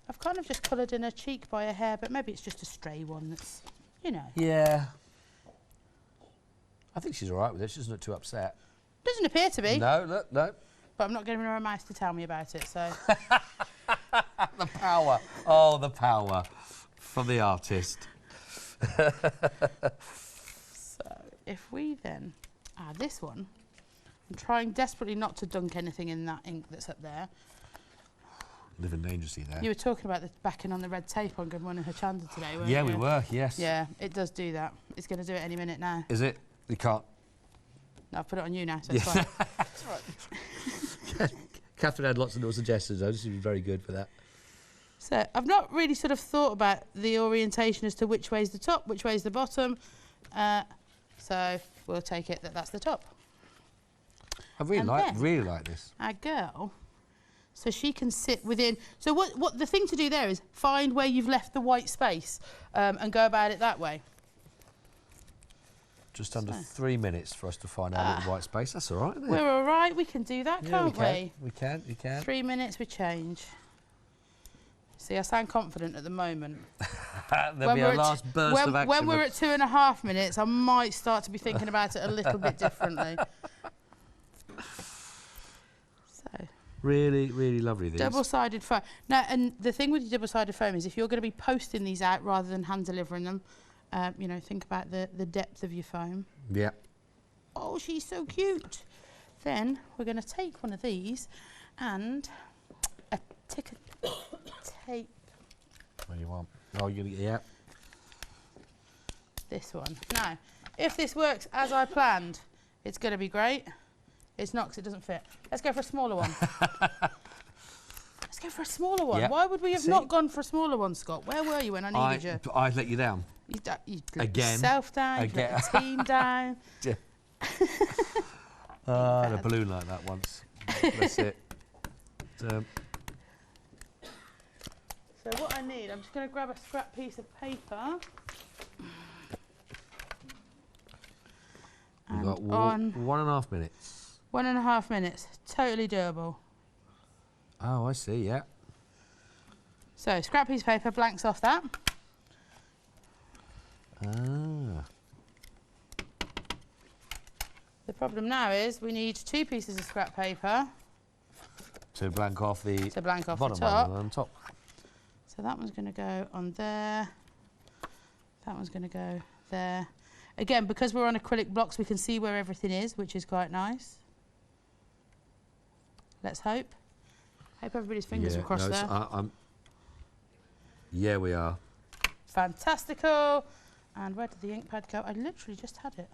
I've kind of just coloured in her cheek by her hair, but maybe it's just a stray one that's, you know. Yeah. I think she's all right with it. She doesn't look too upset. Doesn't appear to be. No, look, no. But I'm not giving her a mouse to tell me about it, so... The power. Oh, the power from the artist. So, if we then add this one, I'm trying desperately not to dunk anything in that ink that's up there. Living dangerously there. You were talking about the backing on the red tape on Good Morning Hochanda today, weren't you? Yeah, we were, yes. Yeah, it does do that. It's going to do it any minute now. Is it? You can't. No, I've put it on you now, so it's fine. That's right. Catherine had lots of little suggestions, though. She was very good for that. So I've not really sort of thought about the orientation as to which way's the top, which way's the bottom. So we'll take it that that's the top. I really like this. Our girl, so she can sit within. So what the thing to do there is find where you've left the white space and go about it that way. Just under 3 minutes for us to find our little white space. That's all right, isn't it? We're all right. We can do that, can't we? We can. 3 minutes, we change. See, I sound confident at the moment. There'll be a last burst of action. When we're at 2.5 minutes, I might start to be thinking about it a little bit differently. So. Really, really lovely, these. Double-sided foam. Now, and the thing with your double-sided foam is if you're going to be posting these out rather than hand-delivering them, you know, think about the depth of your foam. Yeah. Oh, she's so cute. Then we're going to take one of these and a ticket tape. What do you want? Oh, you're going to, yeah. This one. Now, if this works as I planned, it's going to be great. It's not because it doesn't fit. Let's go for a smaller one. Let's go for a smaller one. Yep. Why would we have not gone for a smaller one, Scott? Where were you when I needed you? I let you down. You let yourself down, you let the team down. I had a balloon like that once. That's it. So what I need, I'm just going to grab a scrap piece of paper. You've got 1.5 minutes. 1.5 minutes. Totally doable. Oh, I see, yeah. So, scrap piece of paper, blanks off that. Ah. The problem now is we need 2 pieces of scrap paper. To blank off the bottom top. one on top. So that one's going to go on there. That one's going to go there. Again, because we're on acrylic blocks, we can see where everything is, which is quite nice. Let's hope. Hope everybody's fingers are crossed there. Yeah, we are. Fantastical. And where did the ink pad go? I literally just had it.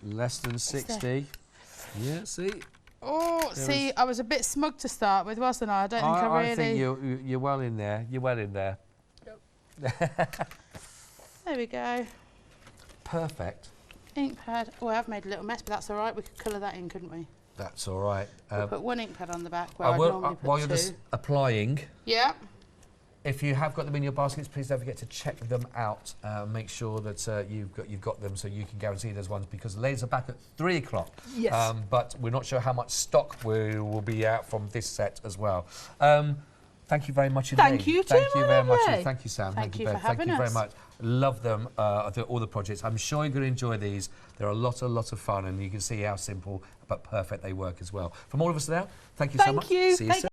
Less than 60. Yeah, see? Oh, see, I was a bit smug to start with, wasn't I? I don't think I really... I think you're well in there. You're well in there. There we go. Perfect. Ink pad. Oh, I've made a little mess, but that's all right. We could colour that in, couldn't we? That's all right. We'll put 1 ink pad on the back where I'd normally put while 2. you're just applying... Yeah. If you have got them in your baskets, please don't forget to check them out. Make sure that you've got them so you can guarantee those ones, because the ladies are back at 3 o'clock. Yes. But we're not sure how much stock will be out from this set as well. Thank you very much indeed. Thank you too, Thank you very much. Thank you, Sam. Thank you Bev. for having Thank you us. very much. Love them, all the projects. I'm sure you're going to enjoy these. They're a lot of fun, and you can see how simple but perfect they work as well. From all of us now, thank you so much. Thank you. See you soon.